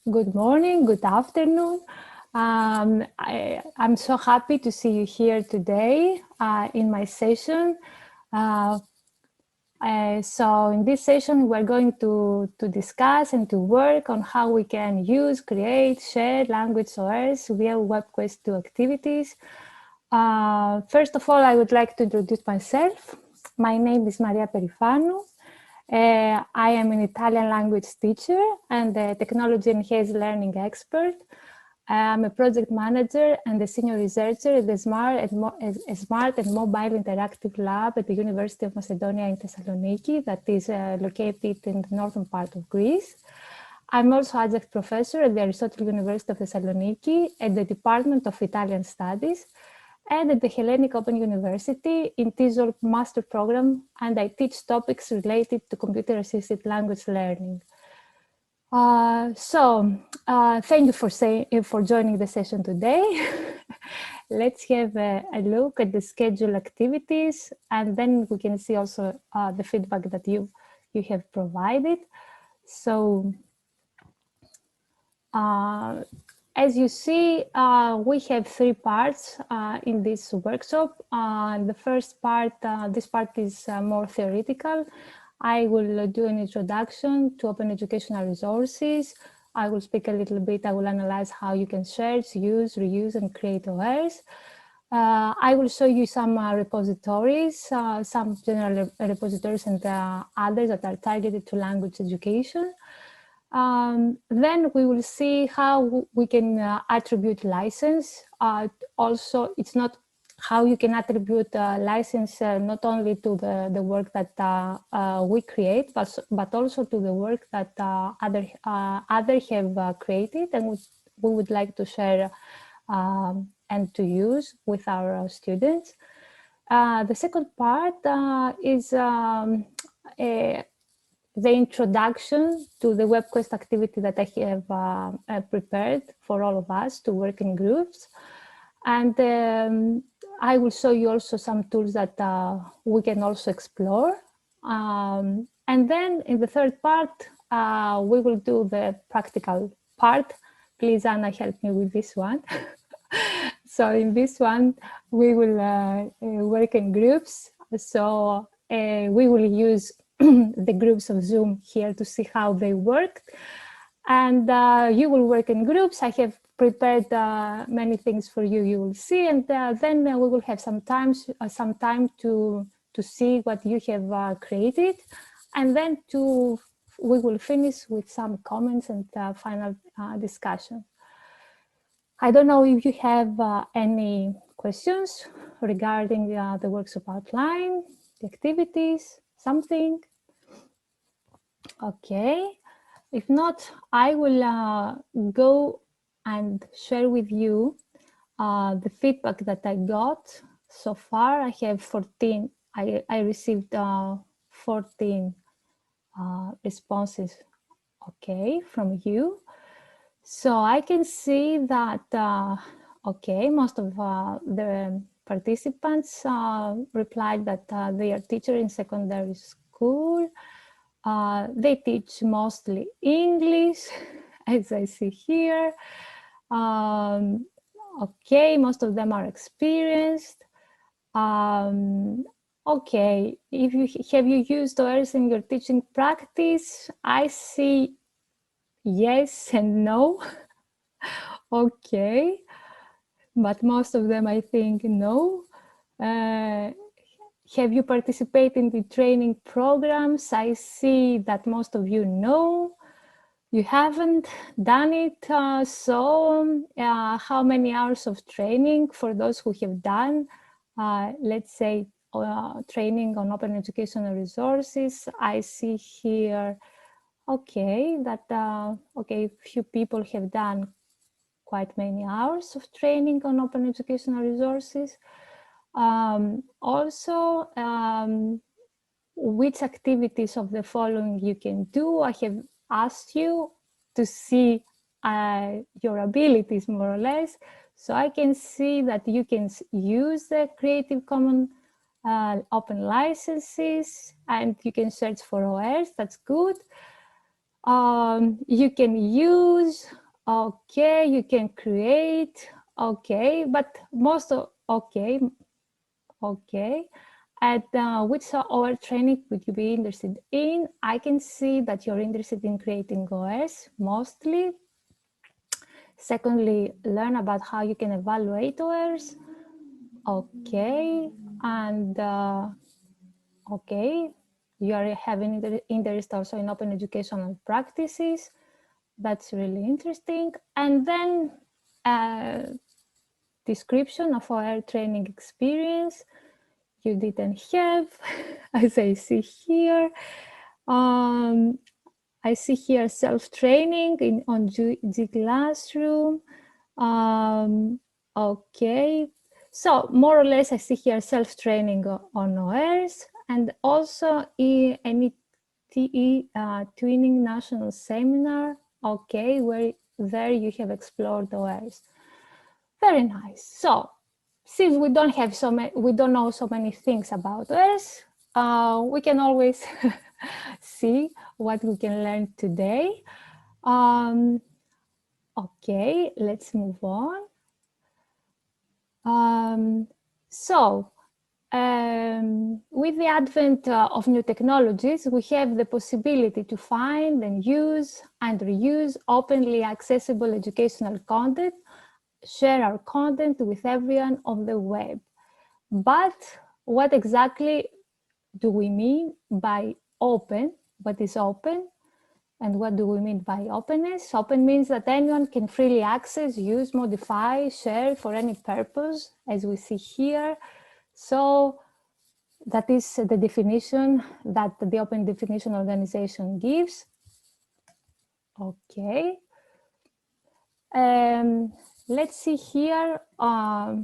Good morning, good afternoon. I'm so happy to see you here today in my session. So in this session, we're going to discuss and to work on how we can use, create, share language OERs via Webquests 2 activities. First of all, I would like to introduce myself. My name is Maria Perifanu. I am an Italian language teacher and a technology enhanced learning expert. I'm a project manager and a senior researcher at the Smart and Mobile Interactive Lab at the University of Macedonia in Thessaloniki, that is located in the northern part of Greece. I'm also adjunct professor at the Aristotle University of Thessaloniki at the Department of Italian Studies and at the Hellenic Open University in TESOL Master Program, and I teach topics related to computer-assisted language learning. Thank you for joining the session today. Let's have a look at the schedule activities, and then we can see also the feedback that you have provided. So, as you see, we have three parts in this workshop. The first part, this part is more theoretical. I will do an introduction to open educational resources. I will speak a little bit. I will analyze how you can search, use, reuse, and create OERs. I will show you some repositories, some general repositories and others that are targeted to language education. Then we will see how we can attribute license. Also, it's not how you can attribute license not only to the work that we create, but also to the work that others have created, and we would like to share and to use with our students. The second part is the introduction to the Webquest activity that I have prepared for all of us to work in groups. And I will show you also some tools that we can also explore. And then in the third part, we will do the practical part. Please, Anna, help me with this one. So in this one, we will work in groups. So we will use the groups of Zoom here to see how they work. And you will work in groups. I have prepared many things for you, you will see. And then we will have some time to see what you have created. And then we will finish with some comments and final discussion. I don't know if you have any questions regarding the workshop outline, the activities, something. Okay, if not, I will go and share with you the feedback that I got so far. I have 14, I received 14 responses, okay, from you. So I can see that, okay, most of the participants replied that they are teachers in secondary school. They teach mostly English, as I see here. Okay, most of them are experienced. Okay, have you used OERs in your teaching practice? I see yes and no. Okay, but most of them I think no. Have you participated in the training programs? I see that most of you know. You haven't done it. How many hours of training for those who have done, let's say, training on open educational resources? I see here, okay, that, okay, few people have done quite many hours of training on open educational resources. Also, which activities of the following you can do? I have asked you to see your abilities more or less. So I can see that you can use the Creative Commons open licenses and you can search for OERs, that's good. You can use, okay, you can create, okay, but most of, okay, okay. And which OER training would you be interested in? I can see that you're interested in creating OERs mostly. Secondly, learn about how you can evaluate OERs. Okay, and okay, you are having interest also in open educational practices. That's really interesting. And then description of our training experience you didn't have, as I see here. I see here self-training on G Classroom. Okay, so more or less I see here self-training on OERs, and also any TE Twinning National Seminar. Okay, where there you have explored OERs. Very nice. So since we don't have we don't know so many things about OERs, we can always see what we can learn today. Okay, let's move on. With the advent of new technologies, we have the possibility to find and use and reuse openly accessible educational content, share our content with everyone on the web. But what exactly do we mean by open? What is open? And what do we mean by openness? Open means that anyone can freely access, use, modify, share for any purpose, as we see here. So that is the definition that the Open Definition Organization gives. Okay. Let's see here a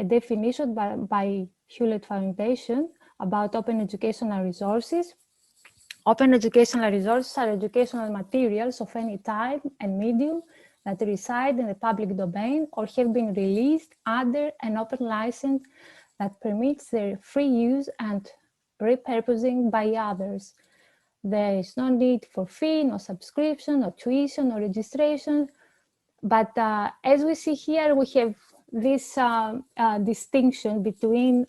definition by Hewlett Foundation about open educational resources. Open educational resources are educational materials of any type and medium that reside in the public domain or have been released under an open license that permits their free use and repurposing by others. There is no need for fee, no subscription, no tuition, or registration. But as we see here, we have this distinction between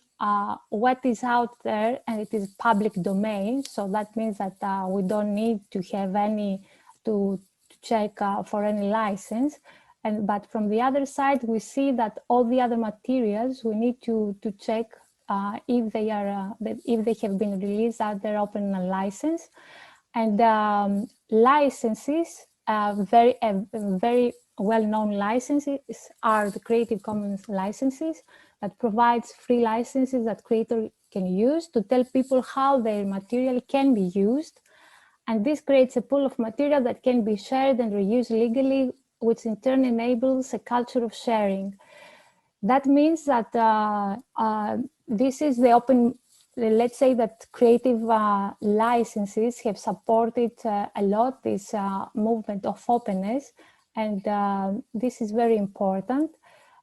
what is out there and it is public domain. So that means that we don't need to have any to check for any license. But from the other side, we see that all the other materials we need to check if they are if they have been released under open license. And licenses, very well-known licenses are the Creative Commons licenses that provides free licenses that creators can use to tell people how their material can be used. And this creates a pool of material that can be shared and reused legally, which in turn enables a culture of sharing. That means that this is the open, let's say that creative licenses have supported a lot this movement of openness, and this is very important.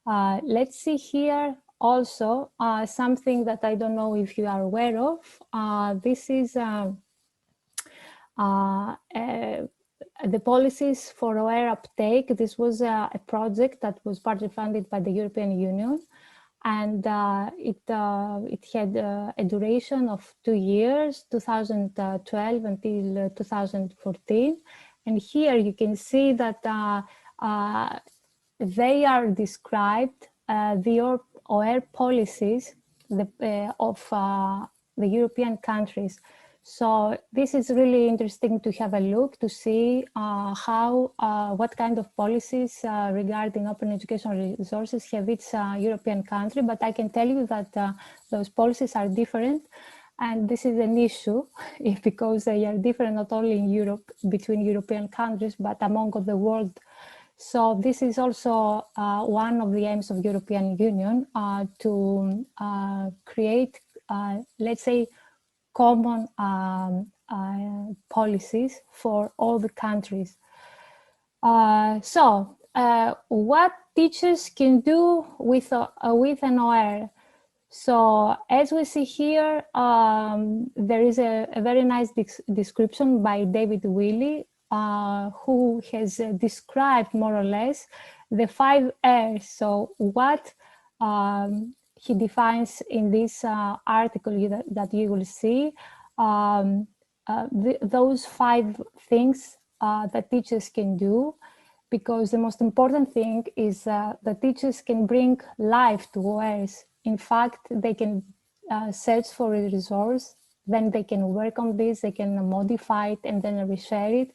Let's see here also something that I don't know if you are aware of. This is the policies for OER uptake. This was a project that was partly funded by the European Union, and it had a duration of 2 years, 2012 until 2014. And here you can see that they are described, the OER policies of the European countries. So this is really interesting to have a look to see what kind of policies regarding open educational resources have each European country. But I can tell you that those policies are different, and this is an issue because they are different not only in Europe between European countries, but among the world. So this is also one of the aims of European Union to create, let's say, common policies for all the countries. What teachers can do with an OER? So as we see here, there is a very nice description by David Willey, who has described more or less the 5 R's. So what he defines in this article that you will see, those 5 things that teachers can do, because the most important thing is that teachers can bring life to OERs. In fact, they can search for a resource, then they can work on this, they can modify it and then reshare it.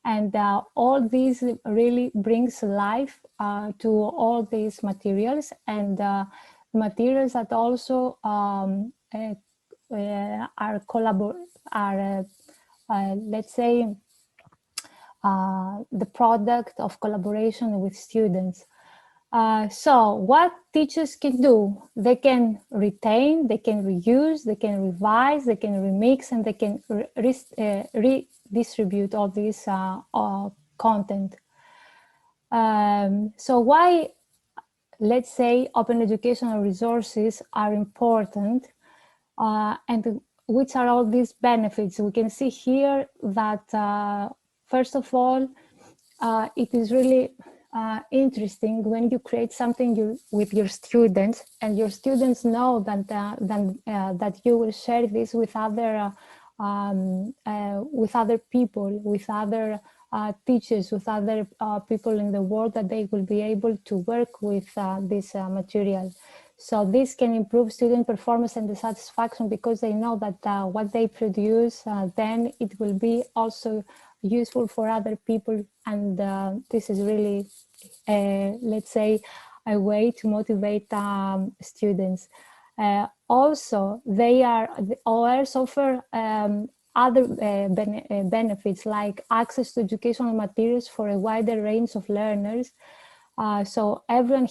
And all this really brings life to all these materials, and materials that also are let's say, the product of collaboration with students. So what teachers can do, they can retain, they can reuse, they can revise, they can remix, and they can redistribute all this content. So why, let's say, open educational resources are important, and which are all these benefits? We can see here that first of all, it is really interesting when you create something with your students, and your students know that you will share this with other people, with other teachers, with other people in the world, that they will be able to work with this material. So this can improve student performance and the satisfaction, because they know that what they produce, then it will be also useful for other people. And this is really, let's say, a way to motivate students. Also, the OERs offer other benefits, like access to educational materials for a wider range of learners. So everyone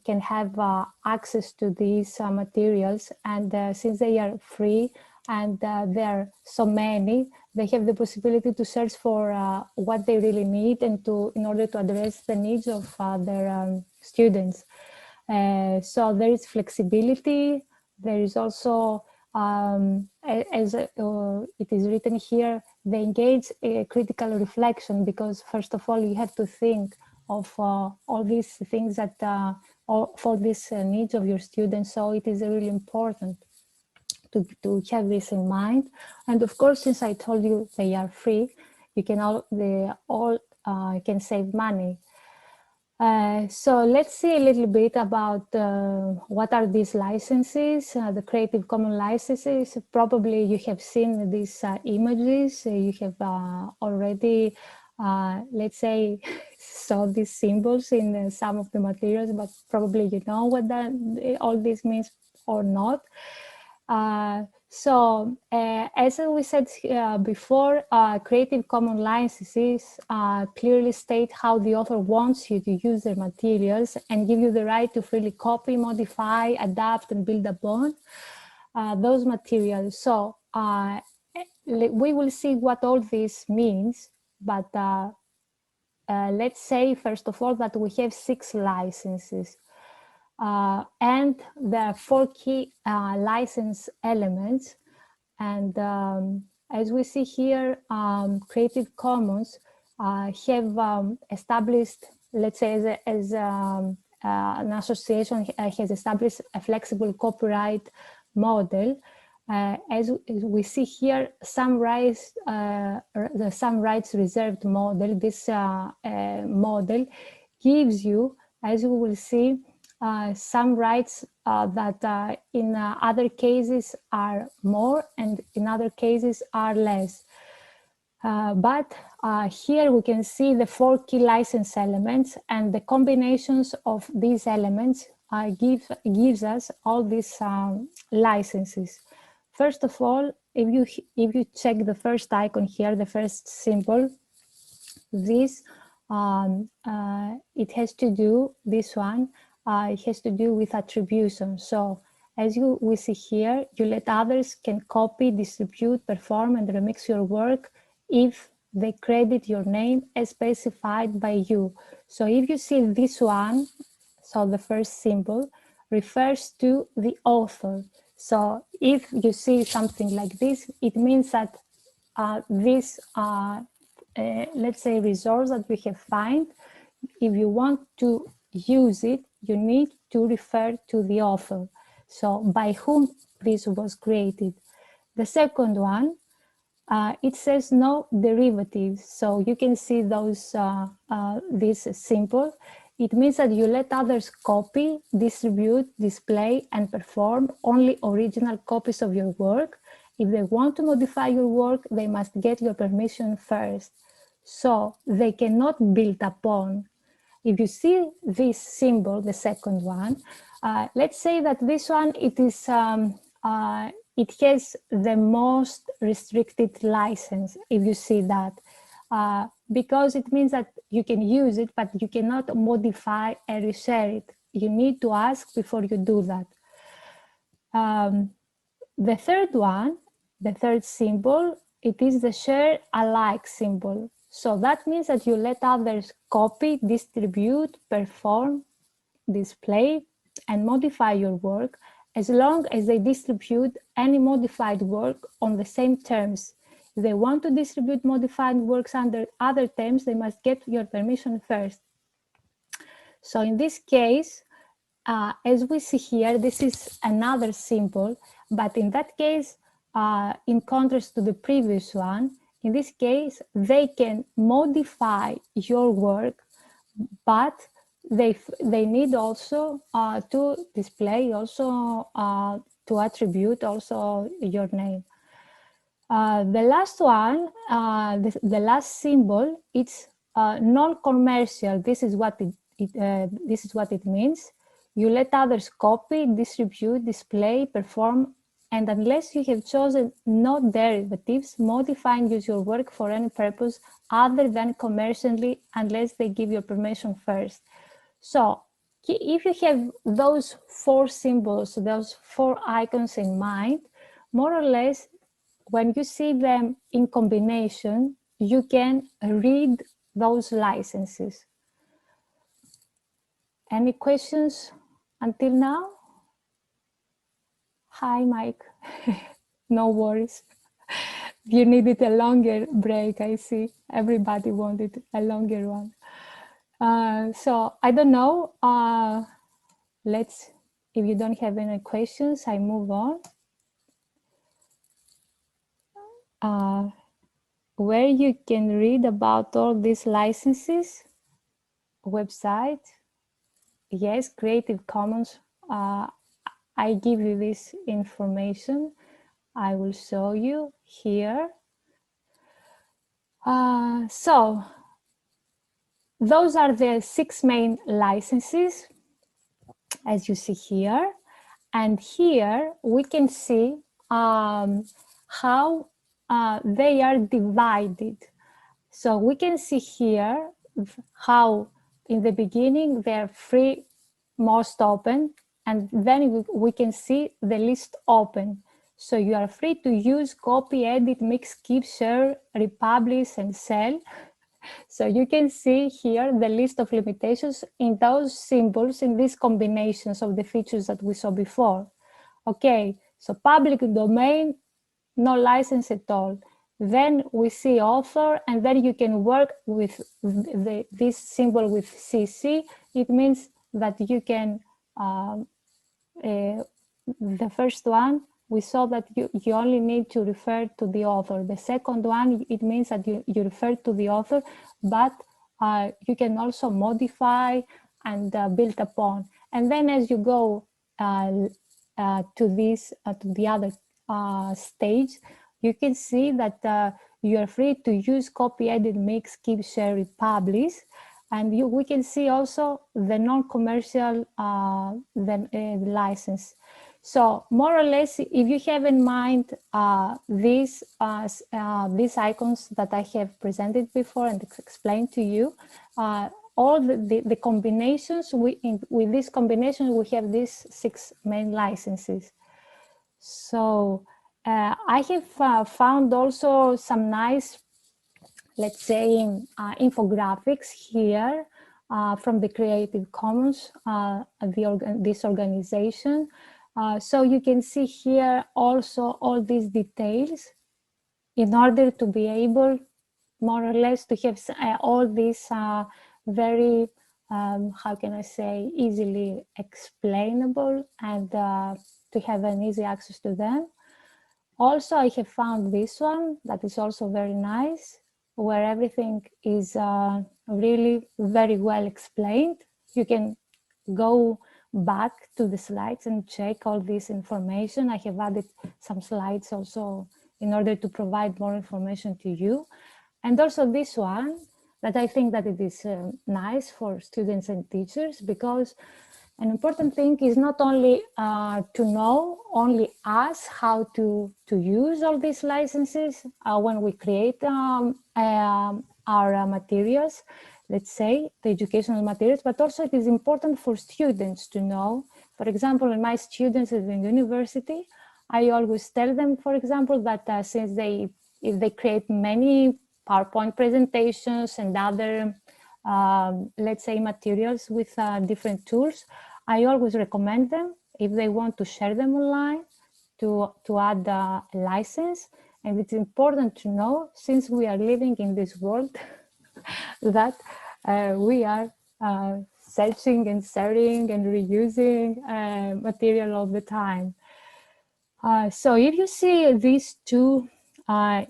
can have access to these materials, and since they are free and there are so many, they have the possibility to search for what they really need, and in order to address the needs of their students. So there is flexibility. There is also, as it is written here, they engage a critical reflection, because first of all, you have to think of all these things that for these needs of your students. So it is really important to have this in mind. And of course, since I told you they are free, they all can save money. So let's see a little bit about what are these licenses, the Creative Commons licenses. Probably you have seen these images. You have already, let's say, saw these symbols in some of the materials, but probably you know what all this means or not. As we said before, Creative Commons licenses clearly state how the author wants you to use their materials, and give you the right to freely copy, modify, adapt, and build upon those materials. So we will see what all this means, but let's say, first of all, that we have 6 licenses. And there are 4 key license elements. And as we see here, Creative Commons have established, let's say, as an association has established a flexible copyright model. As we see here, the some rights reserved model. This model gives you, as you will see, some rights that in other cases are more, and in other cases are less. But here we can see the 4 key license elements, and the combinations of these elements gives us all these licenses. First of all, if you check the first icon here, the first symbol, this it has to do, this one, it has to do with attribution. So as we see here, you let others can copy, distribute, perform, and remix your work if they credit your name as specified by you. So if you see this one, so the first symbol, refers to the author. So if you see something like this, it means that this, let's say, resource that we have found, if you want to use it, you need to refer to the author. So by whom this was created. The second one, it says no derivatives. So you can see those this symbol. It means that you let others copy, distribute, display, and perform only original copies of your work. If they want to modify your work, they must get your permission first. So they cannot build upon. If you see this symbol, the second one, let's say that this one, it has the most restricted license, if you see that, because it means that you can use it, but you cannot modify and reshare it. You need to ask before you do that. The third one, the third symbol, it is the share alike symbol. So that means that you let others copy, distribute, perform, display, and modify your work as long as they distribute any modified work on the same terms. If they want to distribute modified works under other terms, they must get your permission first. So in this case, as we see here, this is another symbol, but in that case, in contrast to the previous one, in this case, they can modify your work, but they need also to display, also to attribute also your name. The last one, the last symbol, it's non-commercial. This is what it means. You let others copy, distribute, display, perform, and unless you have chosen no derivatives, modify and use your work for any purpose other than commercially, unless they give you permission first. So if you have those four symbols, those four icons in mind, more or less, when you see them in combination, you can read those licenses. Any questions until now? Hi, Mike. No worries. You needed a longer break, I see. Everybody wanted a longer one. So I don't know. If you don't have any questions, I move on. Where you can read about all these licenses, website. Yes, Creative Commons. I give you this information. I will show you here. So those are the 6 main licenses, as you see here. And here we can see how they are divided. So we can see here how in the beginning they're free, most open, and then we can see the list open. So you are free to use, copy, edit, mix, keep, share, republish, and sell. So you can see here the list of limitations in those symbols, in these combinations of the features that we saw before. Okay, so public domain, no license at all. Then we see author, and then you can work with this symbol with CC. It means that you can, the first one, we saw that you only need to refer to the author. The second one, it means that you refer to the author, but you can also modify and build upon. And then as you go to the other stage, you can see that you are free to use, copy, edit, mix, keep, share, republish. And we can see also the non-commercial license. So more or less, if you have in mind these icons that I have presented before and explained to you, all the combinations, with this combination, we have these 6 main licenses. So I have found also some nice, let's say, infographics here from the Creative Commons, this organization. So you can see here also all these details in order to be able more or less to have all these very, how can I say, easily explainable and to have an easy access to them. Also, I have found this one that is also very nice, where everything is really very well explained. You can go back to the slides and check all this information. I have added some slides also in order to provide more information to you. And also this one, that I think that it is nice for students and teachers, because an important thing is not only to know only us how to use all these licenses when we create our materials, let's say the educational materials, but also it is important for students to know. For example, in my students at the university, I always tell them, for example, that since if they create many PowerPoint presentations and other, let's say, materials with different tools, I always recommend them, if they want to share them online, to add a license. And it's important to know, since we are living in this world, that we are searching and sharing and reusing material all the time. So if you see these two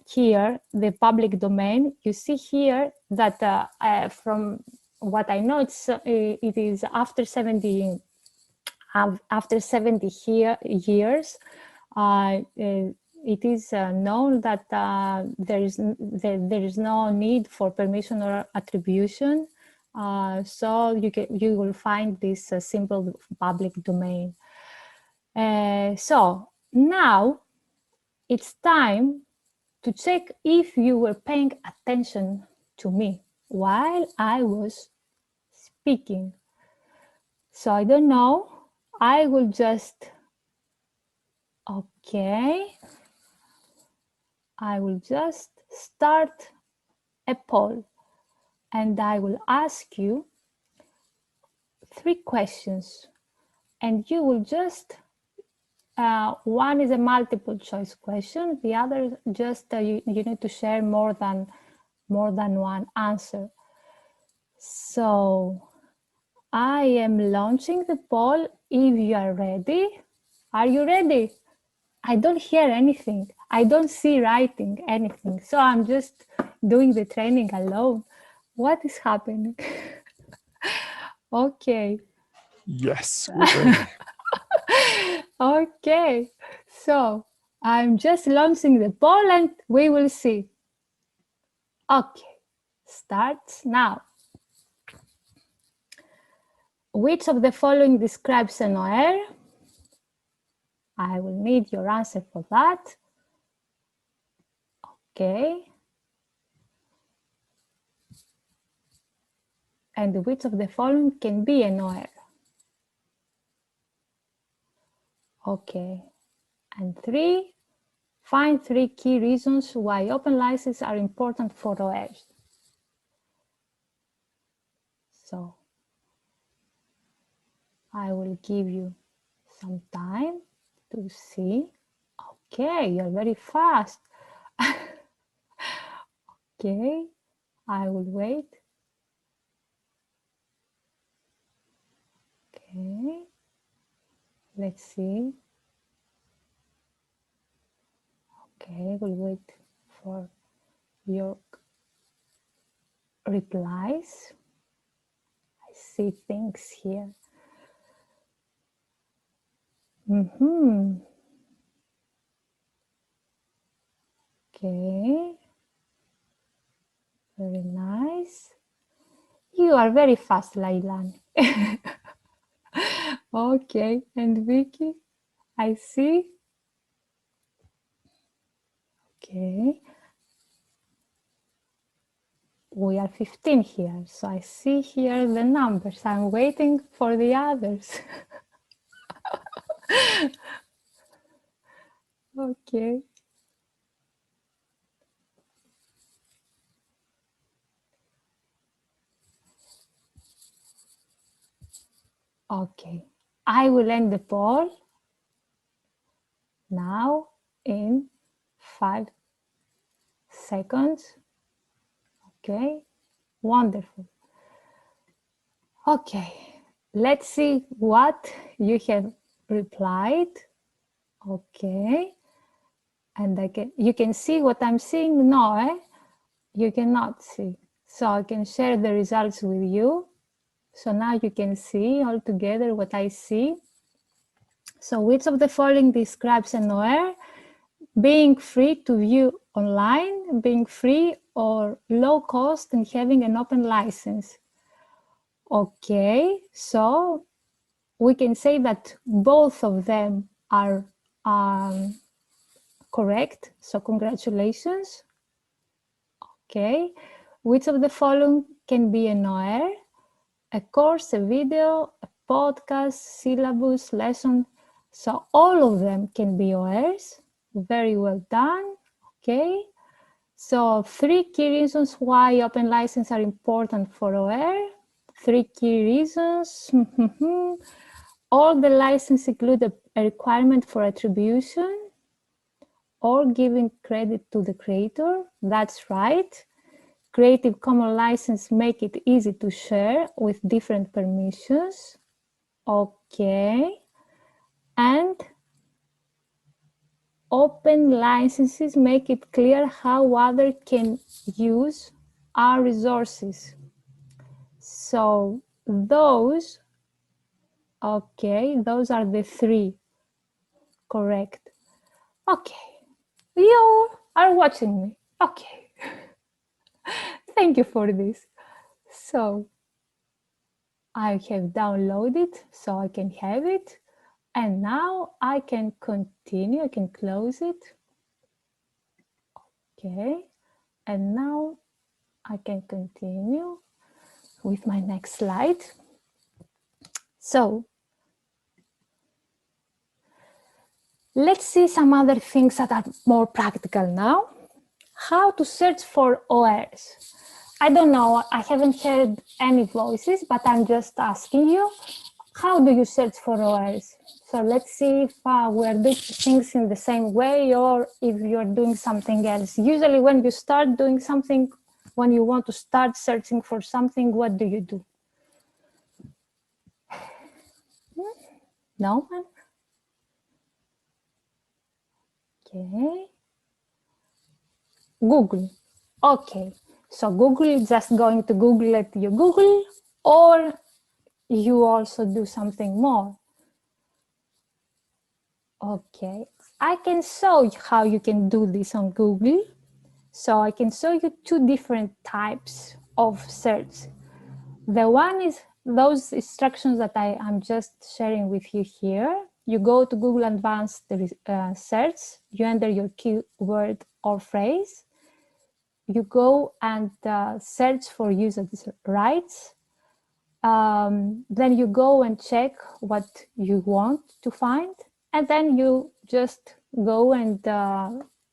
here, the public domain, you see here that from what I know, it is after 70 years, it is known that there is no need for permission or attribution. So you will find this simple public domain. So now it's time to check if you were paying attention to me while I was speaking. So I don't know, I will just, okay, I will just start a poll and I will ask you 3 questions and you will just, one is a multiple choice question, the other just you need to share more than one answer. So I am launching the poll. If you are ready, are you ready? I don't hear anything. I don't see writing anything. So I'm just doing the training alone. What is happening? Okay. Yes, we're ready. Okay. So I'm just launching the poll and we will see. Okay. Starts now. Which of the following describes an OER? I will need your answer for that. Okay. And which of the following can be an OER? Okay. And 3, find 3 key reasons why open licenses are important for OERs. So I will give you some time to see. Okay, you're very fast. Okay, I will wait. Okay, let's see. Okay, we'll wait for your replies. I see things here. Okay, very nice. You are very fast, Lailani. Okay, and Vicky, I see. Okay. We are 15 here, so I see here the numbers. I'm waiting for the others. Okay. Okay, I will end the poll now in 5 seconds. Okay, wonderful. Okay, let's see what you have replied. Okay, and you can see what I'm seeing? No, you cannot see. So I can share the results with you. So now you can see all together what I see. So which of the following describes an OER? Being free to view online, being free or low cost and having an open license. Okay, so we can say that both of them are correct. So congratulations. Okay, which of the following can be an OER? A course, a video, a podcast, syllabus, lesson. So all of them can be OERs. Very well done. Okay. So 3 key reasons why open license are important for OER. 3 key reasons. All the license include a requirement for attribution or giving credit to the creator. That's right. Creative Commons license make it easy to share with different permissions. Okay. And open licenses make it clear how others can use our resources. So those, okay, those are the 3 correct. Okay, you are watching me. Okay, thank you for this. So I have downloaded so I can have it. And now I can continue, I can close it. Okay, and now I can continue with my next slide. So let's see some other things that are more practical now. How to search for OERs. I don't know, I haven't heard any voices, but I'm just asking you, how do you search for OERs? So let's see if we're doing things in the same way or if you're doing something else. Usually when you start doing something, when you want to start searching for something, what do you do? No one? Okay. Google. Okay. So Google is just going to Google it, you Google, or you also do something more. Okay. I can show you how you can do this on Google. So I can show you 2 different types of search. The one is those instructions that I am just sharing with you here. You go to Google Advanced Search, you enter your keyword or phrase, you go and search for users' rights. Then you go and check what you want to find, and then you just go and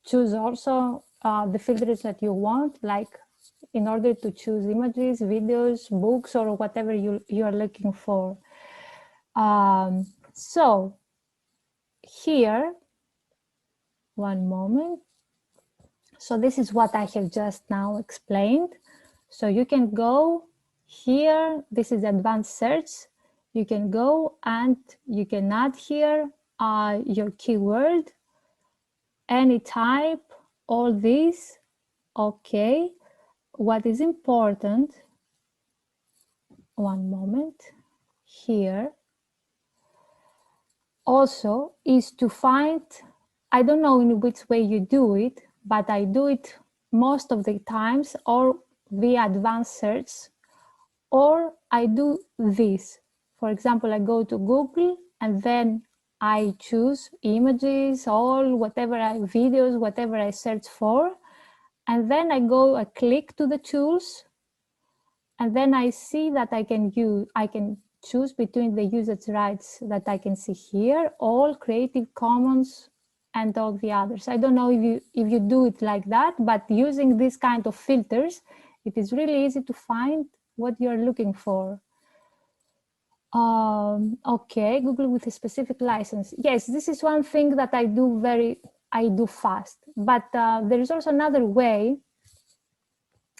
choose also the filters that you want, like in order to choose images, videos, books, or whatever you are looking for. So here, one moment. So this is what I have just now explained. So you can go here, this is advanced search. You can go and you can add here your keyword, any type, all these. Okay. What is important, one moment, here also is to find, I don't know in which way you do it, but I do it most of the times or via advanced search, or I do this. For example, I go to Google and then I choose images, all whatever videos, whatever I search for, and then I click to the tools, and then I see that I can choose between the usage rights that I can see here, all Creative Commons and all the others. I don't know if you do it like that, but using this kind of filters, it is really easy to find what you're looking for. Okay, Google with a specific license. Yes, this is one thing that I do fast, but there is also another way,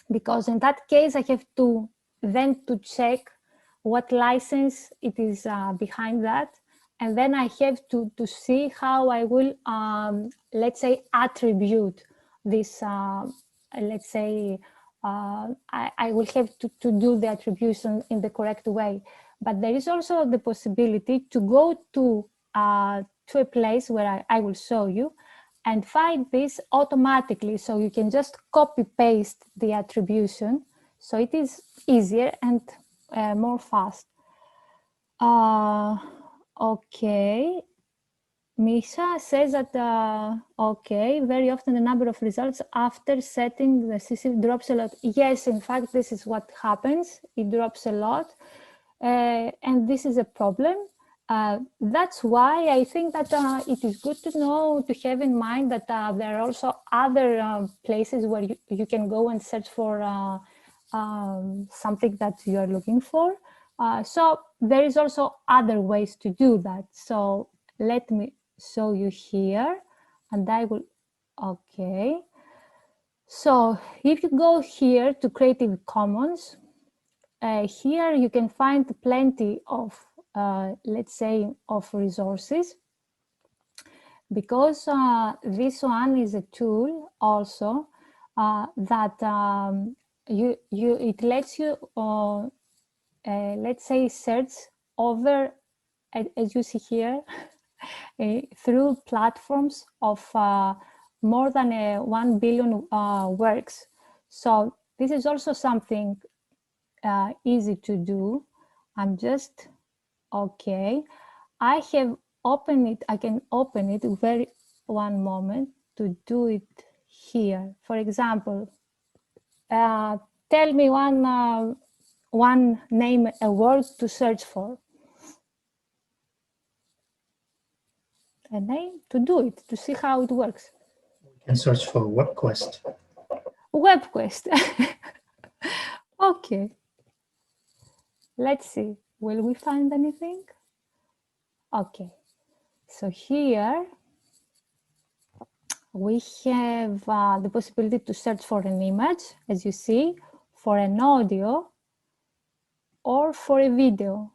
because in that case I have to check what license it is behind that, and then I have to see how I will, let's say, attribute this, let's say, I will have to do the attribution in the correct way. But there is also the possibility to go to a place where I will show you and find this automatically. So you can just copy paste the attribution. So it is easier and more fast. Okay. Misha says that, okay, very often the number of results after setting the CC drops a lot. Yes, in fact, this is what happens. It drops a lot. And this is a problem. That's why I think that it is good to know, to have in mind that there are also other places where you can go and search for something that you are looking for. So there is also other ways to do that. So let me show you here, and I will, okay. So if you go here to Creative Commons, here you can find plenty of, let's say, of resources, because this one is a tool also that it lets you, let's say, search over, as you see here, through platforms of more than 1 billion works. So this is also something easy to do. I'm just, okay. I have opened it. I can open it one moment to do it here. For example, tell me one name, a word to search for. A name to do it, to see how it works. You can search for Webquest. Webquest. Okay. Let's see. Will we find anything? Okay. So here we have the possibility to search for an image, as you see, for an audio, or for a video.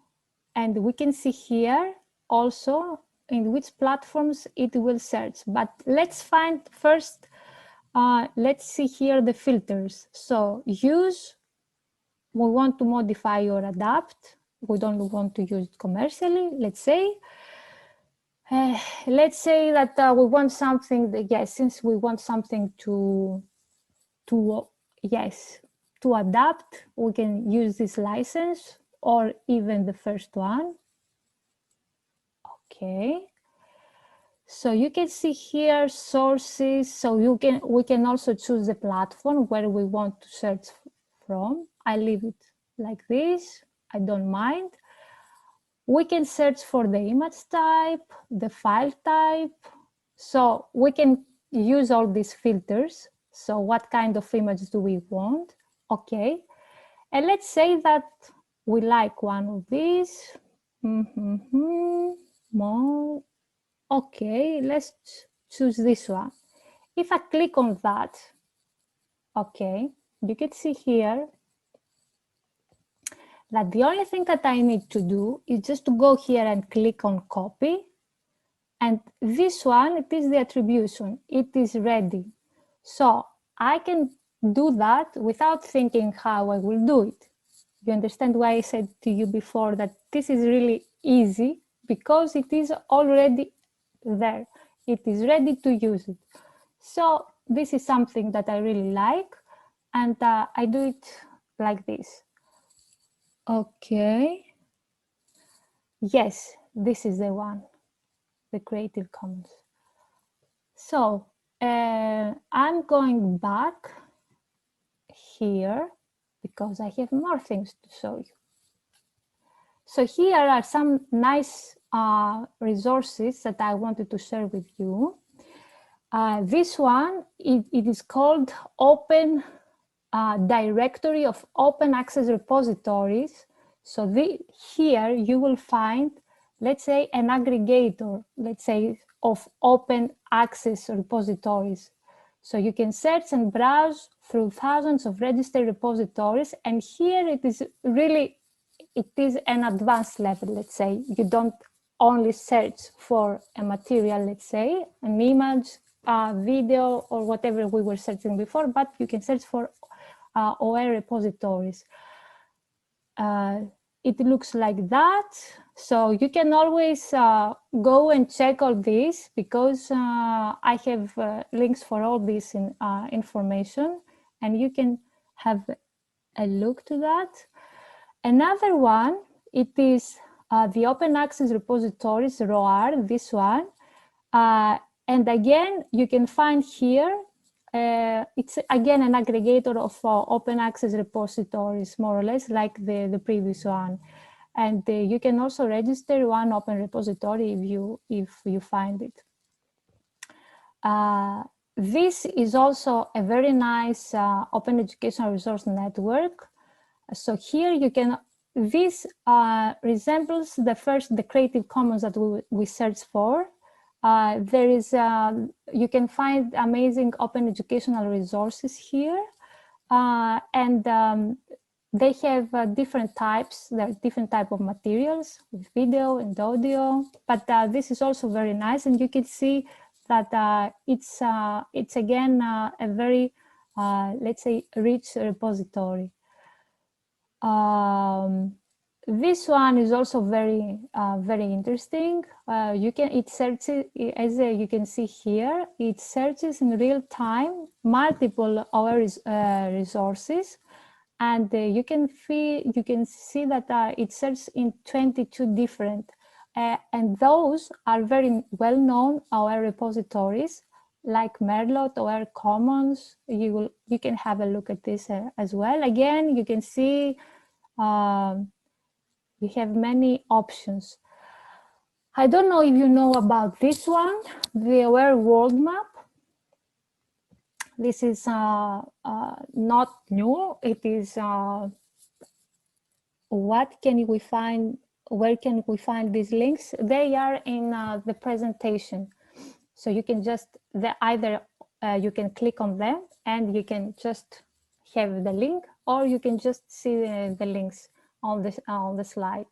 And we can see here also in which platforms it will search. But let's find first, let's see here the filters. So use, we want to modify or adapt. We don't want to use it commercially, let's say. Let's say that we want something that, yes, since we want something to adapt, we can use this license or even the first one. Okay. So you can see here sources. So we can also choose the platform where we want to search from. I leave it like this. I don't mind. We can search for the image type, the file type. So we can use all these filters. So what kind of image do we want? Okay. And let's say that we like one of these. More. Okay, let's choose this one. If I click on that, okay, you can see here that the only thing that I need to do is just to go here and click on copy. And this one, it is the attribution. It is ready. So I can do that without thinking how I will do it. You understand why I said to you before that this is really easy, because it is already there. It is ready to use it. So this is something that I really like, and I do it like this. Okay. Yes, this is the one, the Creative Commons. So I'm going back here because I have more things to show you. So here are some nice resources that I wanted to share with you. This one, it is called Open Directory of Open Access Repositories. So here you will find, let's say, an aggregator, let's say, of open access repositories. So you can search and browse through thousands of registered repositories. And here it is really, it is an advanced level, let's say. You don't only search for a material, let's say, an image, video, or whatever we were searching before, but you can search for OER repositories. It looks like that. So you can always go and check all this, because I have links for all this information, and you can have a look to that. Another one, it is the Open Access Repositories, ROR, this one. And again, you can find here, it's again an aggregator of open access repositories, more or less like the previous one. And you can also register one open repository if you find it. This is also a very nice open educational resource network. So here you can, this resembles the Creative Commons that we search for. There is, you can find amazing open educational resources here. And they have different types. There are different type of materials with video and audio, but this is also very nice. And you can see that it's again a very, let's say, rich repository. This one is also very, very interesting. It searches, as you can see here, it searches in real time multiple OER resources, and you can see that it searches in 22 different, and those are very well-known OER repositories like Merlot, OER Commons. You can have a look at this as well. Again, you can see we have many options. I don't know if you know about this one, the OER World Map. This is not new. It is what can we find? Where can we find these links? They are in the presentation. So you can just either you can click on them and you can just have the link, or you can just see the links on the slide.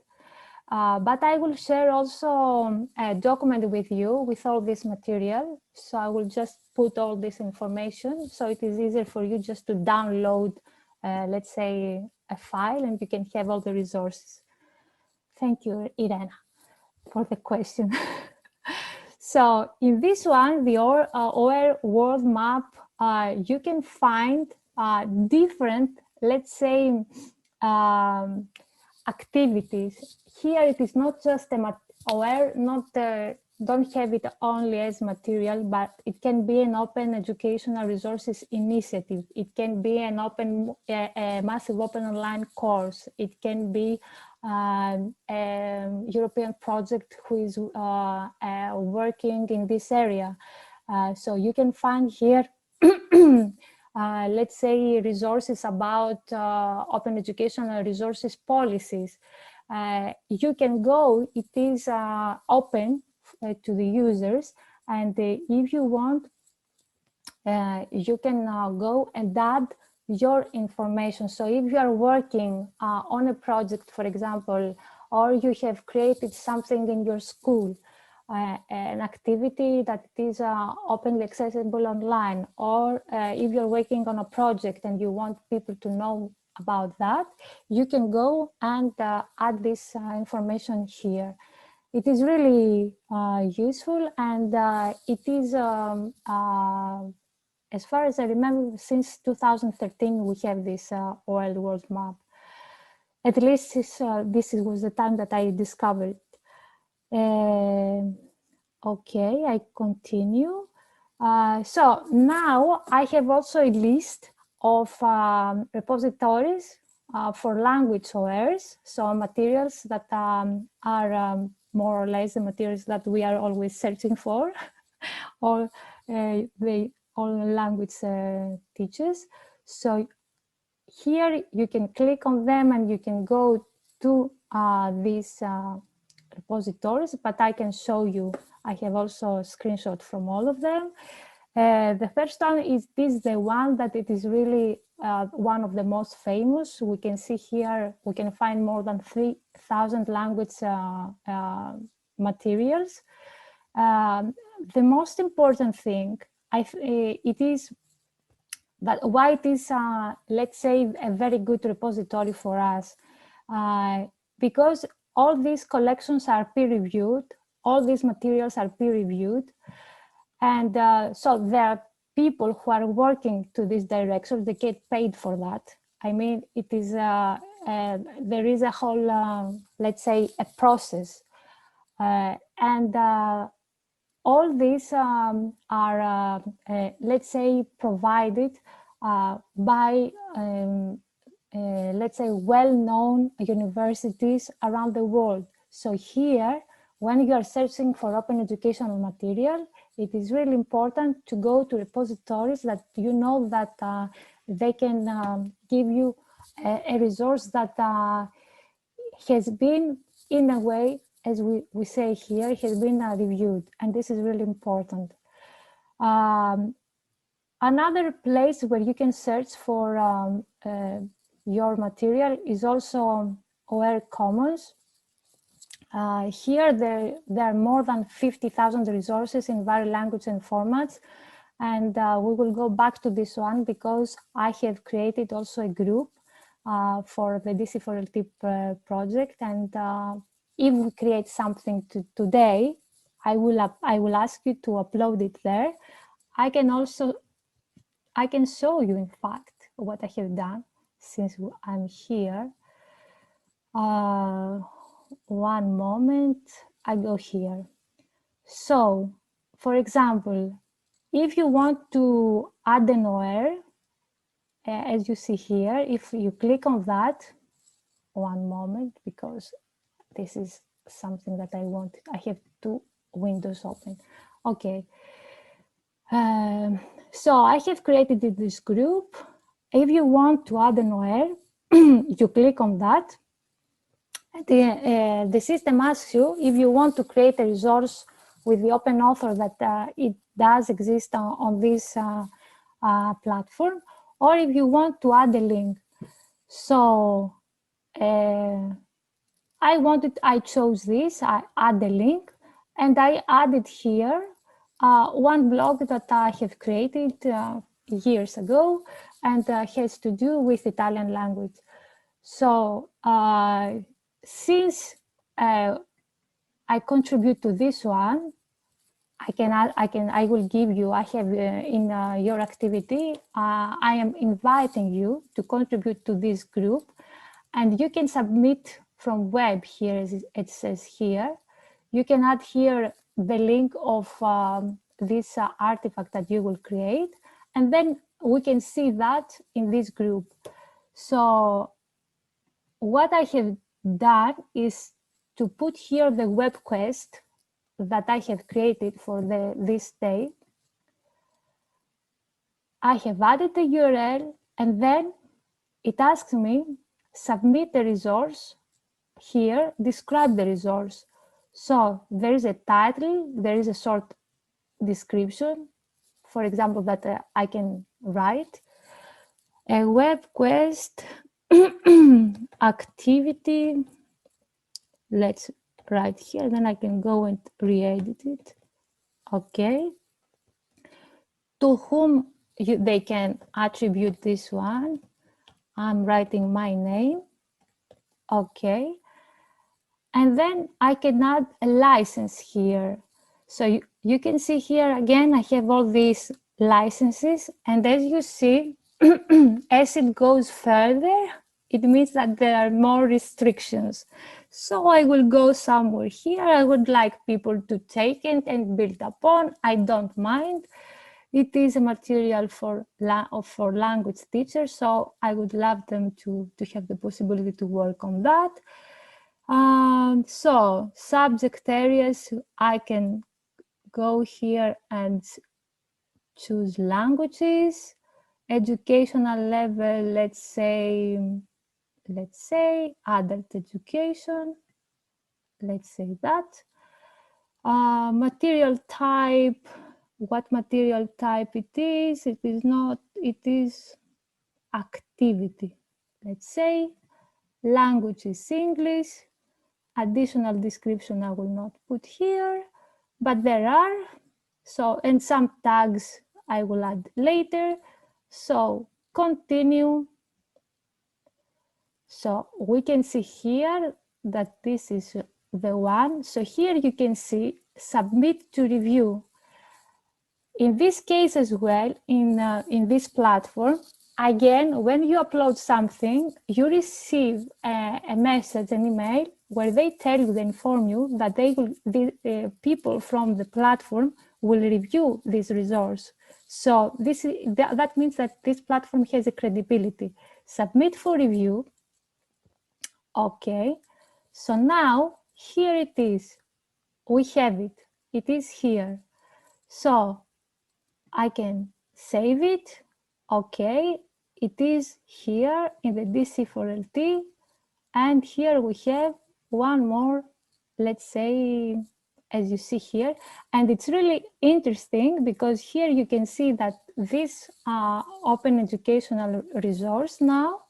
But I will share also a document with you with all this material. So I will just put all this information, so it is easier for you just to download, let's say, a file, and you can have all the resources. Thank you, Irena, for the question. So in this one, the OER World Map, you can find different, let's say, activities. Here it is not just a OER, don't have it only as material, but it can be an open educational resources initiative. It can be an open, a massive open online course. It can be a European project who is working in this area. So you can find here let's say, resources about open educational resources policies. You can go, it is open to the users, and if you want, you can go and add your information. So if you are working on a project, for example, or you have created something in your school, an activity that is openly accessible online, or if you're working on a project and you want people to know about that, you can go and add this information here. It is really useful, and it is, as far as I remember, since 2013, we have this OER World Map. At least this was the time that I discovered. Okay, I continue. So now I have also a list of repositories for language OERs, so materials that are more or less the materials that we are always searching for, or all language teachers. So here you can click on them and you can go to these repositories, but I can show you. I have also a screenshot from all of them. The first one is the one that it is really one of the most famous. We can see here, we can find more than 3,000 language materials. The most important thing, it is that why it is, let's say, a very good repository for us, because all these collections are peer-reviewed, all these materials are peer-reviewed, and so there are people who are working to this direction, they get paid for that. I mean, it is, there is a whole, let's say, a process. And all these are, let's say, provided by, let's say, well-known universities around the world. So here, when you are searching for open educational material, it is really important to go to repositories that you know that they can give you a resource that has been, in a way, as we say here, has been reviewed, and this is really important. Another place where you can search for your material is also OER Commons. Here there are more than 50,000 resources in various languages and formats, and we will go back to this one because I have created also a group for the DC4LT project, and if we create something today, I will ask you to upload it there. I can show you, in fact, what I have done since I'm here. One moment, I go here. So, for example, if you want to add an OER, as you see here, if you click on that, one moment, because this is something that I want. I have two windows open. Okay. So I have created this group. If you want to add an OER, you click on that. The system asks you if you want to create a resource with the open author that it does exist on this platform, or if you want to add a link. So I chose this, I add the link, and I added here one blog that I have created years ago, and has to do with Italian language. So since I contribute to this one, I will give you, I have in your activity, I am inviting you to contribute to this group, and you can submit from web here, as it says here. You can add here the link of this artifact that you will create, and then we can see that in this group. So what I have done is to put here the web quest that I have created for this day. I have added the URL, and then it asks me, submit the resource. Here, describe the resource. So there is a title, there is a short description, for example, that I can write. A web quest activity, let's write here, then I can go and re-edit it. Okay. To whom they can attribute this one. I'm writing my name. Okay. And then I can add a license here. So you can see here again, I have all these licenses. And as you see, as it goes further, it means that there are more restrictions. So I will go somewhere here. I would like people to take it and build upon. I don't mind. It is a material for language teachers, so I would love them to have the possibility to work on that. So subject areas, I can go here and choose languages. Educational level, let's say let's say adult education, let's say that. Material type, what material type it is not, it is activity. Let's say language is English. Additional description I will not put here, but there are. So, and some tags I will add later. So continue. So we can see here that this is the one. So here you can see submit to review. In this case as well, in this platform, again, when you upload something, you receive a message, an email, where they tell you, they inform you that they will, the people from the platform will review this resource. So that means that this platform has a credibility. Submit for review. Okay. So now here it is. We have it. It is here. So I can save it. Okay, it is here in the DC4LT. And here we have one more, let's say, as you see here. And it's really interesting because here you can see that this open educational resource now,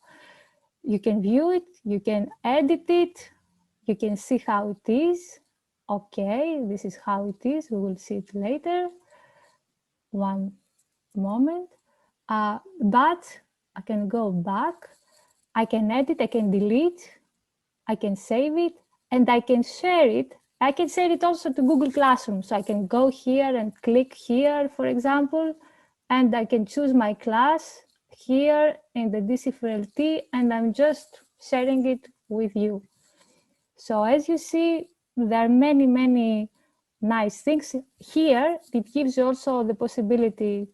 you can view it, you can edit it, you can see how it is. Okay, this is how it is. We will see it later. One moment, but I can go back, I can edit, I can delete, I can save it, and I can share it. I can share it also to Google Classroom. So I can go here and click here, for example, and I can choose my class here in the DC4LT, and I'm just sharing it with you. So as you see, there are many, many nice things here. It gives you also the possibility.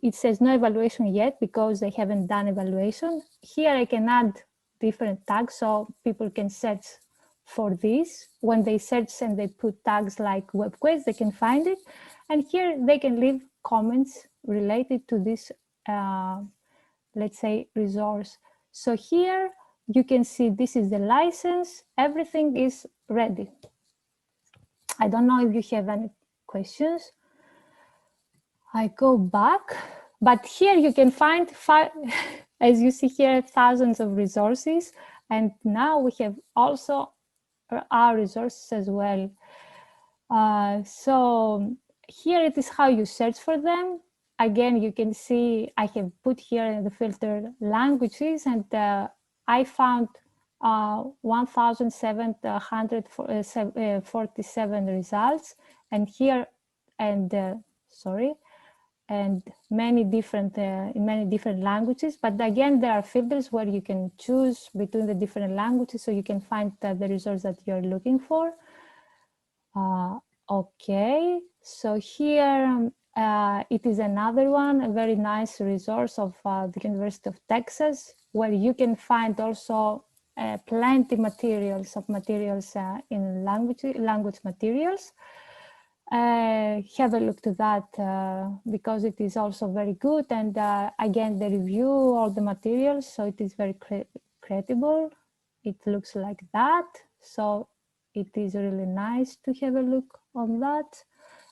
It says no evaluation yet because they haven't done evaluation. Here I can add different tags so people can search for this. When they search and they put tags like Webquests, they can find it. And here they can leave comments related to this, let's say, resource. So here you can see this is the license. Everything is ready. I don't know if you have any questions. I go back, but here you can find, as you see here, thousands of resources. And now we have also our resources as well. So here it is how you search for them. Again, you can see I have put here in the filter languages, and I found 1,747 results. And here, and sorry, and many different in many different languages. But again, there are filters where you can choose between the different languages, so you can find the resource that you're looking for. Okay, so here it is another one, a very nice resource of the University of Texas, where you can find also plenty materials in language materials. Have a look to that because it is also very good. And again, they review all the materials, so it is very credible. It looks like that. So it is really nice to have a look on that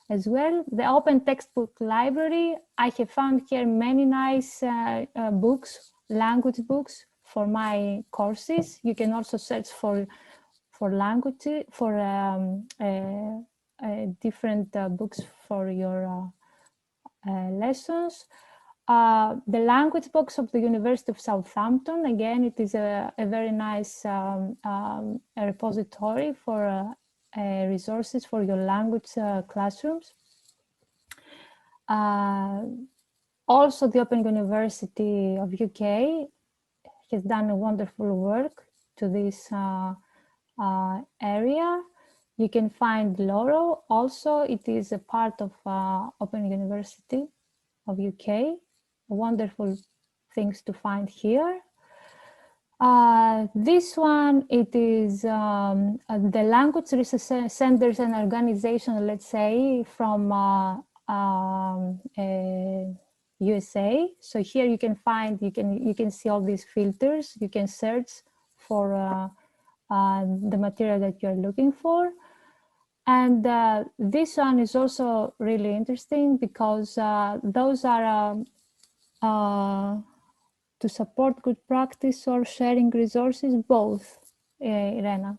as well. The Open Textbook Library, I have found here many nice books, language books for my courses. You can also search for language, for different books for your lessons. The language box of the University of Southampton, again, it is a very nice a repository for resources for your language classrooms. Also, the Open University of UK has done a wonderful work to this area. You can find Loro also. It is a part of Open University of UK. Wonderful things to find here. This one, it is the language research centers and organization, let's say, from USA. So here you can find, you can see all these filters. You can search for the material that you're looking for. And this one is also really interesting because those are to support good practice or sharing resources, both, Irena.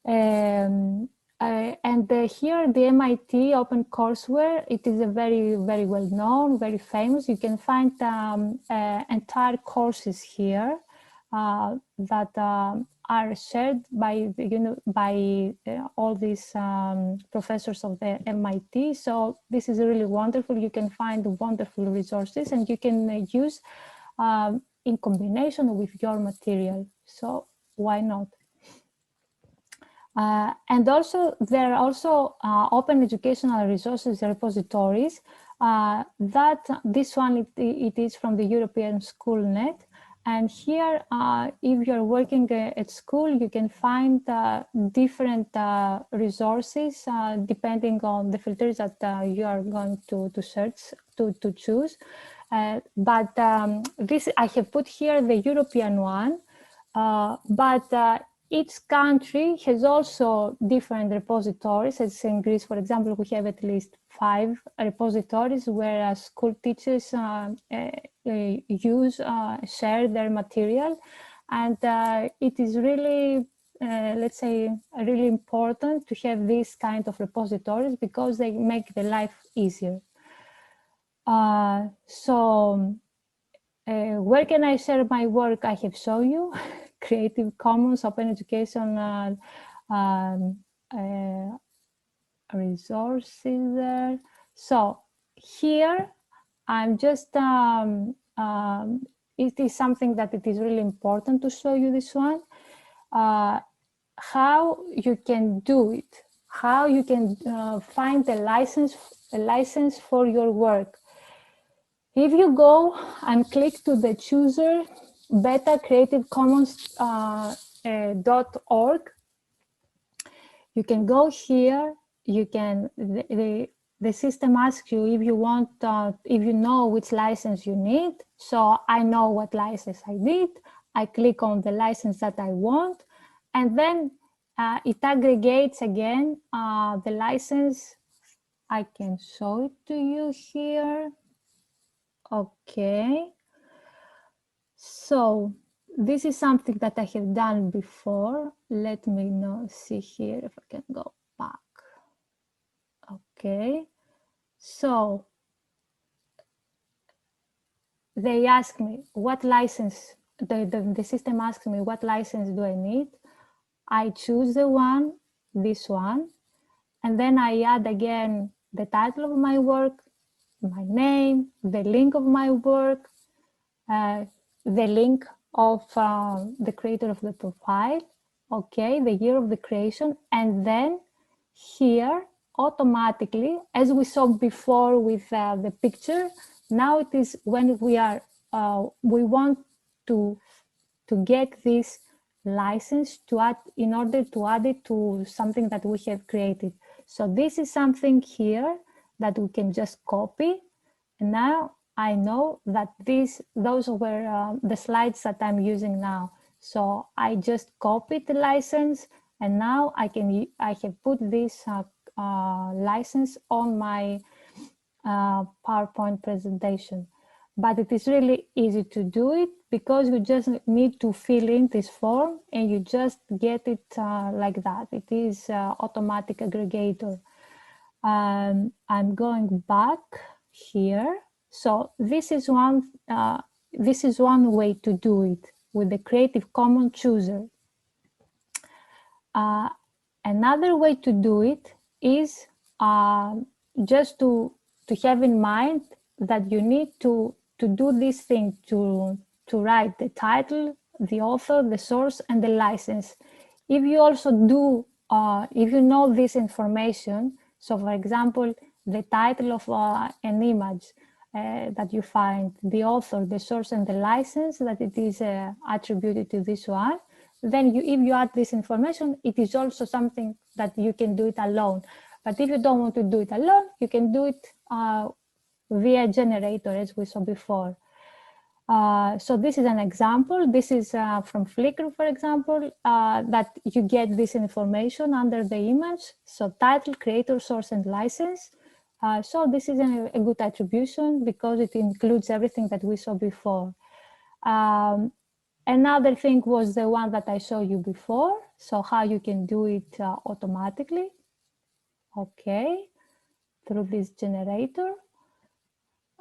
And here, the MIT OpenCourseware, it is a very, very well known, very famous. You can find entire courses here that are shared by all these professors of the MIT. So this is really wonderful. You can find wonderful resources, and you can use in combination with your material. So why not? And also, there are also open educational resources repositories. That this one, it is from the European SchoolNet. And here, if you're working at school, you can find different resources depending on the filters that you are going to search, to choose. But this, I have put here the European one, but each country has also different repositories. As in Greece, for example, we have at least 5 repositories where school teachers share their material. And it is really, let's say, really important to have these kind of repositories because they make the life easier. Where can I share my work? I have shown you. Creative Commons, Open Education resources there. So here, I'm just, it is something that it is really important to show you this one. How you can do it, how you can find a license for your work. If you go and click to the chooser beta Creative Commons .org, you can go here. You can the system asks you if you want, if you know which license you need. So I know what license I need. I click on the license that I want, and then it aggregates again the license. I can show it to you here. Okay. So this is something that I have done before. Let me see here if I can go back. Okay. So they ask me what license, the system asks me what license do I need. I choose the one, this one, and then I add again the title of my work, my name, the link of my work, the link of the creator of the profile, okay, the year of the creation, and then here automatically, as we saw before with the picture, now it is when we are we want to get this license to add, in order to add it to something that we have created. So this is something here that we can just copy, and now I know that those were the slides that I'm using now. So I just copied the license, and now I have put this license on my PowerPoint presentation. But it is really easy to do it because you just need to fill in this form and you just get it like that. It is automatic aggregator. I'm going back here. So this is one way to do it with the Creative Commons chooser. Another way to do it is just to have in mind that you need to do this thing, to write the title, the author, the source, and the license. If you also do, if you know this information, so for example, the title of an image that you find, the author, the source, and the license, that it is attributed to this one, then if you add this information, it is also something that you can do it alone. But if you don't want to do it alone, you can do it via generator, as we saw before. So this is an example. This is from Flickr, for example, that you get this information under the image. So title, creator, source, and license. So this is a good attribution because it includes everything that we saw before. Another thing was the one that I showed you before. So how you can do it automatically. Okay, through this generator.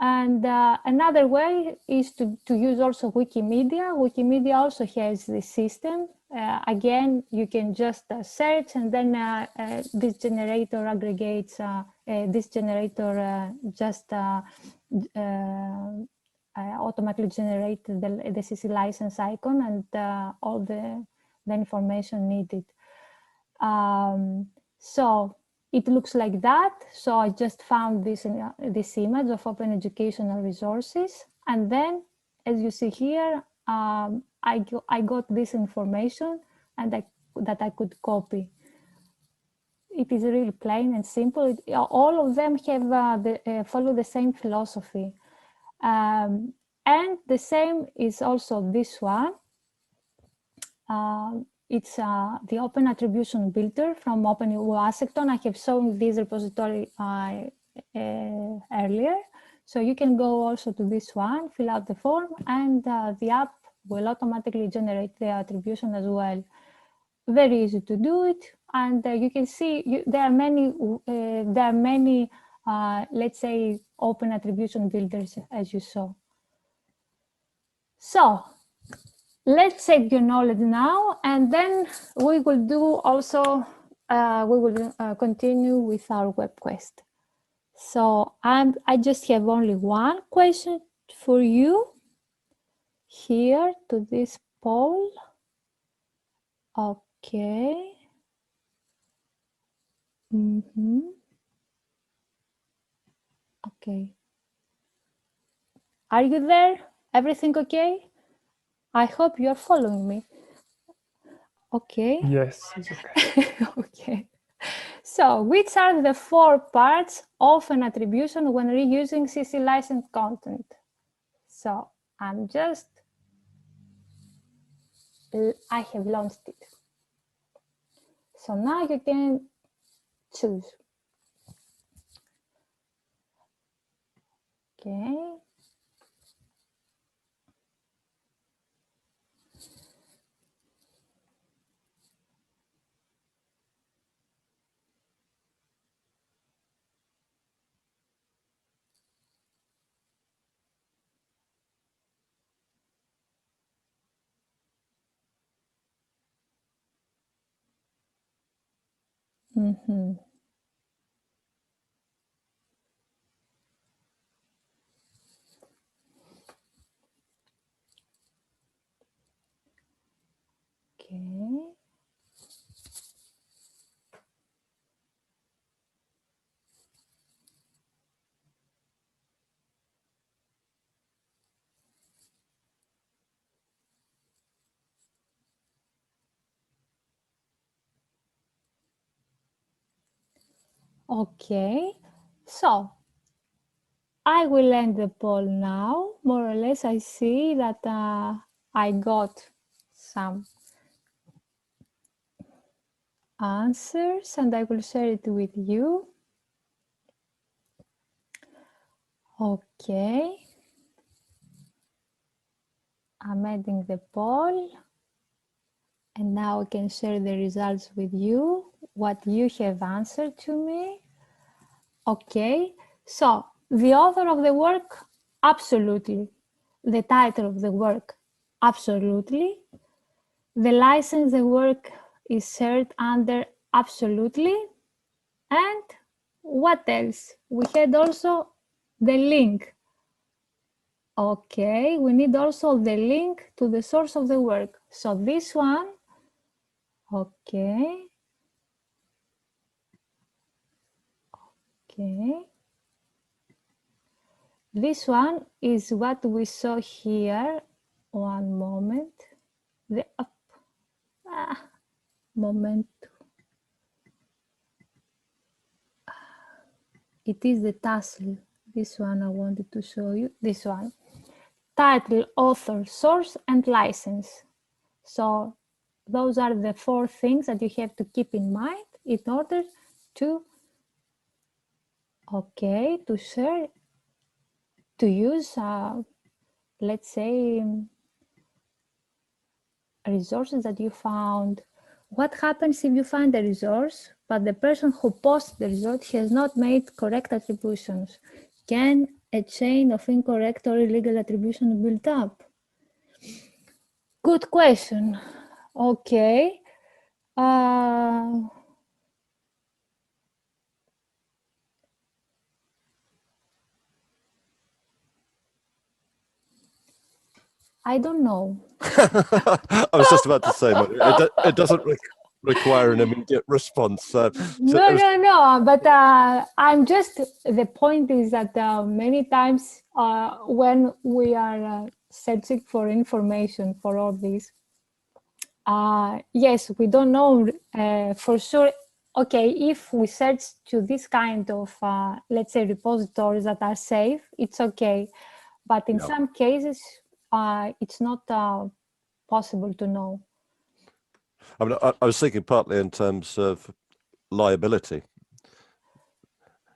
And another way is to use also Wikimedia. Wikimedia also has this system. Again, you can just search, and then this generator aggregates, this generator just automatically generates the CC license icon and all the information needed. So it looks like that. So I just found this image of open educational resources. And then, as you see here, I got this information and that I could copy. It is really plain and simple. All of them have follow the same philosophy. And the same is also this one. It's the Open Attribution Builder from OpenWashington. I have shown this repository earlier. So you can go also to this one, fill out the form, and the app will automatically generate the attribution as well. Very easy to do it. And you can see there are many, let's say, open attribution builders, as you saw. So let's check your knowledge now, and then we will do also, we will continue with our web quest. So I just have only one question for you here to this poll. Okay. Okay. Are you there? Everything okay? I hope you're following me. Okay. Yes, it's okay. Okay. So, which are the 4 parts of an attribution when reusing CC licensed content? So, I have launched it. So now you can choose. Okay. Okay. Okay, so I will end the poll now. More or less, I see that I got some answers and I will share it with you. Okay. I'm ending the poll. And now I can share the results with you, what you have answered to me. Okay, so the author of the work, absolutely. The title of the work, absolutely. The license the work is shared under, absolutely. And what else? We had also the link. Okay, we need also the link to the source of the work. So this one, okay. Okay. This one is what we saw here. One moment. The moment. It is the tassel. This one I wanted to show you. This one. Title, author, source, and license. So those are the 4 things that you have to keep in mind in order to, to share, to use, let's say, resources that you found. What happens if you find a resource, but the person who posts the resource has not made correct attributions? Can a chain of incorrect or illegal attribution be built up? Good question. Okay. I don't know. I was just about to say, it doesn't require an immediate response. No. But I'm just, the point is that many times when we are searching for information for all this, yes, we don't know for sure. Okay, if we search to this kind of, let's say, repositories that are safe, it's okay. But in some cases, it's not possible to know. I mean, I was thinking partly in terms of liability.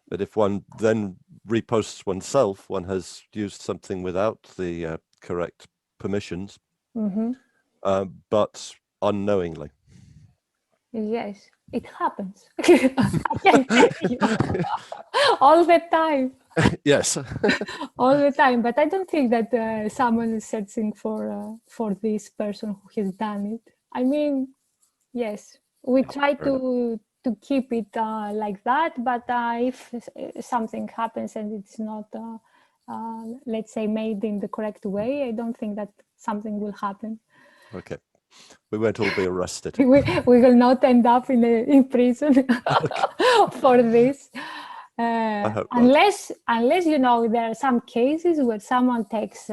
But if one then reposts oneself, one has used something without the correct permissions, but unknowingly. Yes, it happens. I can tell you all the time. Yes. All the time. But I don't think that someone is searching for this person who has done it. I mean, yes, we try to keep it like that. But if something happens and it's not, let's say, made in the correct way, I don't think that something will happen. Okay. We won't all be arrested. we will not end up in prison for this. Unless you know, there are some cases where someone takes